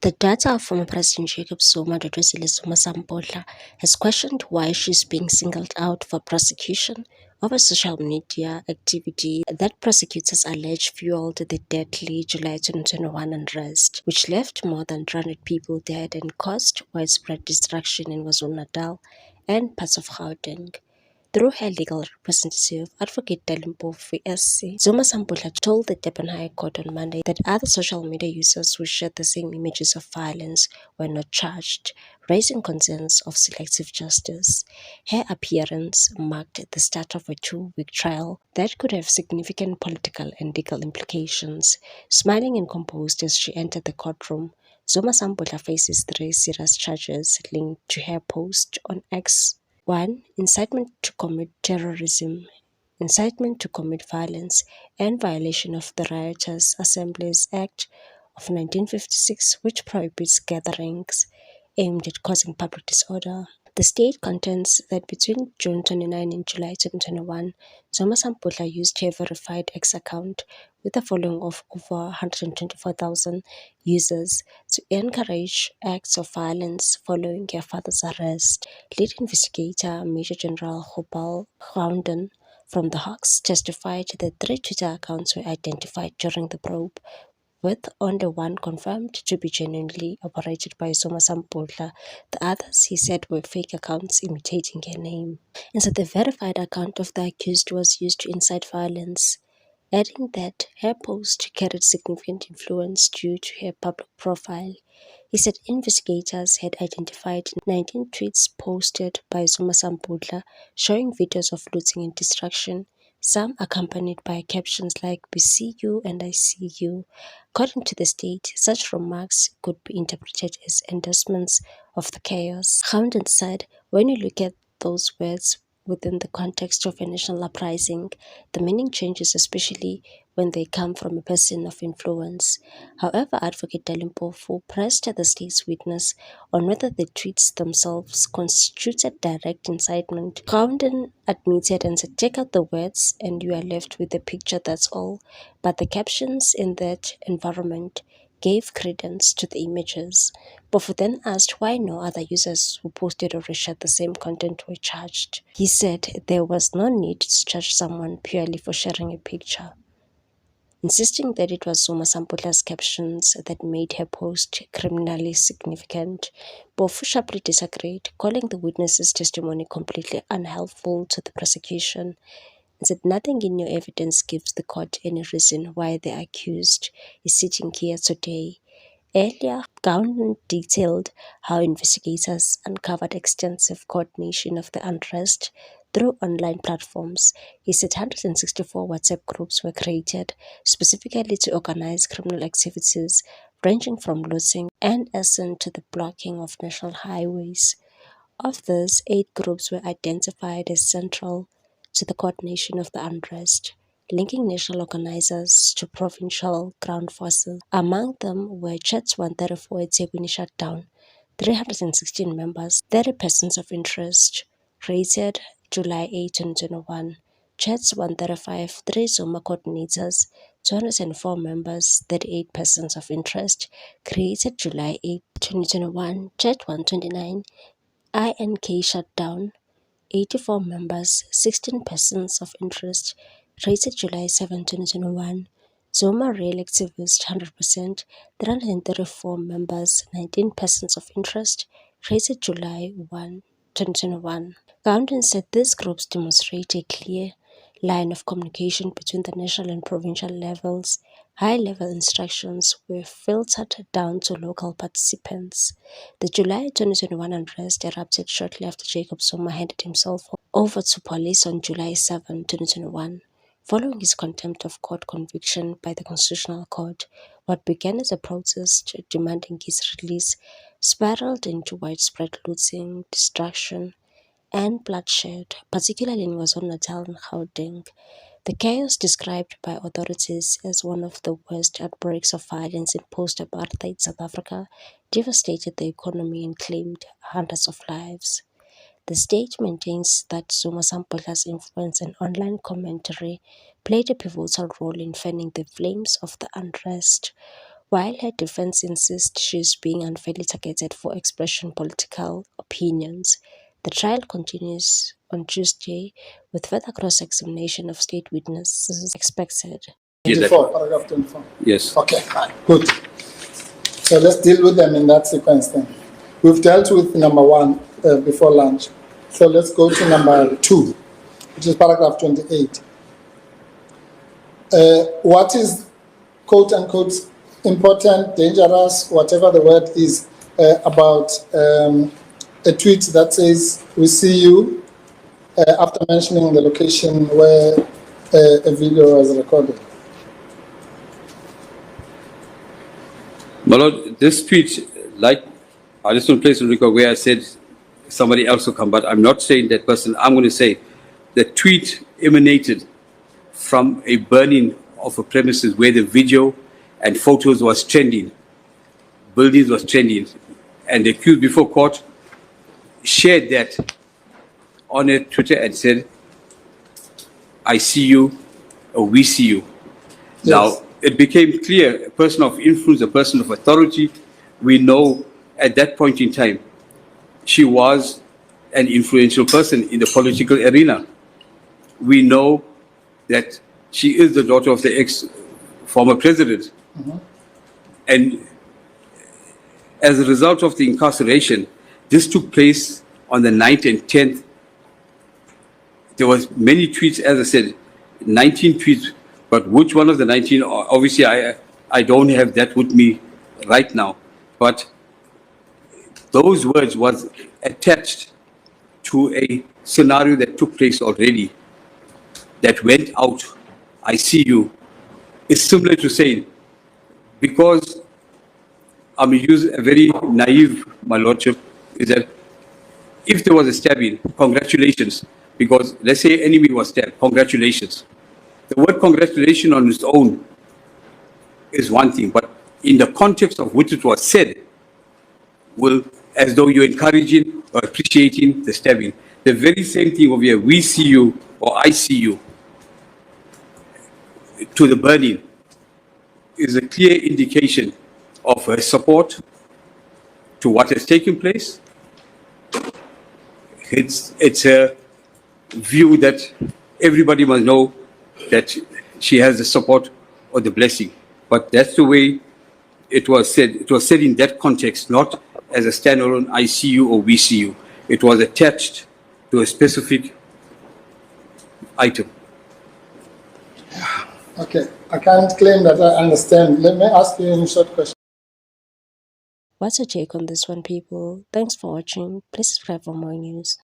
The data of former President Jacob Zuma, Duduzile Zuma Sampohla, has questioned why she's being singled out for prosecution over social media activity that prosecutors allege fueled the deadly July 2021 unrest, which left more than 300 people dead and caused widespread destruction in KwaZulu-Natal and parts of Gauteng. Through her legal representative, Advocate Dalimpofu SC, Zuma Samputla told the Durban High Court on Monday that other social media users who shared the same images of violence were not charged, raising concerns of selective justice. Her appearance marked the start of a 2-week trial that could have significant political and legal implications. Smiling and composed as she entered the courtroom, Zuma Samputla faces 3 serious charges linked to her post on X. 1. Incitement to commit terrorism, incitement to commit violence, and violation of the Riotous Assemblies Act of 1956, which prohibits gatherings aimed at causing public disorder. The state contends that between June 29 and July 2021, Zuma Samputla used her verified X account with a following of over 124,000 users to encourage acts of violence following her father's arrest. Lead investigator Major General Gopal Gounden from the Hawks testified that 3 Twitter accounts were identified during the probe, with only one confirmed to be genuinely operated by Zuma Samputla. The others, he said, were fake accounts imitating her name. And so the verified account of the accused was used to incite violence, adding that her post carried significant influence due to her public profile. He said investigators had identified 19 tweets posted by Zuma Samputla showing videos of looting and destruction, some accompanied by captions like "We see you and I see you." According to the state, such remarks could be interpreted as endorsements of the chaos. Houndon said, when you look at those words within the context of a national uprising, the meaning changes, especially when they come from a person of influence. However, Advocate Dalimpofu pressed the state's witness on whether the tweets themselves constituted direct incitement. Gounden admitted and said, take out the words and you are left with the picture, that's all. But the captions in that environment gave credence to the images. Pofu then asked why no other users who posted or shared the same content were charged. He said there was no need to charge someone purely for sharing a picture, insisting that it was Zuma Samputla's captions that made her post criminally significant. Pofu sharply disagreed, calling the witness's testimony completely unhelpful to the prosecution, and said nothing in your evidence gives the court any reason why the accused is sitting here today. Earlier, Gounden detailed how investigators uncovered extensive coordination of the unrest through online platforms. He said 164 WhatsApp groups were created specifically to organize criminal activities ranging from looting and arson to the blocking of national highways. Of these, 8 groups were identified as central to the coordination of the unrest, linking national organizers to provincial ground forces. Among them were Chats 134 eThekwini Shutdown, 316 members, 30 persons of interest, created July 8, 2021. Chats 135, 3 Zuma coordinators, 204 members, 38 persons of interest, created July 8, 2021. Chat 129, INK Shutdown, 84 members, 16 persons of interest, created July 7, 2021. Zuma Rail Activist 100%, 334 members, 19 persons of interest, created July 1, 2021. Gounden said these groups demonstrate a clear line of communication between the national and provincial levels. High-level instructions were filtered down to local participants. The July 2021 unrest erupted shortly after Jacob Zuma handed himself over to police on July 7, 2021. Following his contempt of court conviction by the Constitutional Court, what began as a protest demanding his release spiraled into widespread looting, destruction, and bloodshed, particularly in KwaZulu-Natal and Gauteng. The chaos, described by authorities as one of the worst outbreaks of violence in post-apartheid South Africa, devastated the economy and claimed hundreds of lives. The state maintains that Zuma Samputla's influence and online commentary played a pivotal role in fanning the flames of the unrest. While her defense insists she is being unfairly targeted for expressing political opinions, the trial continues on Tuesday with further cross-examination of state witnesses expected. 24, paragraph 24. Yes. Okay, fine, good. So let's deal with them in that sequence then. We've dealt with number 1 before lunch. So let's go to number 2, which is paragraph 28. What is quote unquote important, dangerous, whatever the word is, about a tweet that says, "We see you," after mentioning the location where a video was recorded? My Lord, this tweet, like I just want to place on record where I said somebody else will come, but I'm not saying that person. I'm going to say the tweet emanated from a burning of a premises where the video and photos was trending, buildings was trending, and the accused before court shared that on a Twitter and said, "I see you," or "We see you." Yes. Now, it became clear, a person of influence, a person of authority, we know at that point in time, she was an influential person in the political arena. We know that she is the daughter of the ex-former president. And as a result of the incarceration, this took place on the 9th and 10th. There was many tweets, as I said, 19 tweets, but which one of the 19, obviously I don't have that with me right now, but those words was attached to a scenario that took place already, that went out. "I see you" is similar to saying, because I'm going to use a very naive, my lordship, is that if there was a stabbing, congratulations, because let's say enemy was stabbed, congratulations. The word congratulation on its own is one thing, but in the context of which it was said, will, as though you're encouraging or appreciating the stabbing. The very same thing over here, "We see you" or "I see you," to the burning, is a clear indication of her support to what has taken place. It's a view that everybody must know that she has the support or the blessing. But that's the way it was said. It was said in that context, not as a standalone "I see you" or "We see you." It was attached to a specific item. Okay, I can't claim that I understand. Let me ask you a short question. What's your take on this one, people? Thanks for watching. Please subscribe for more news.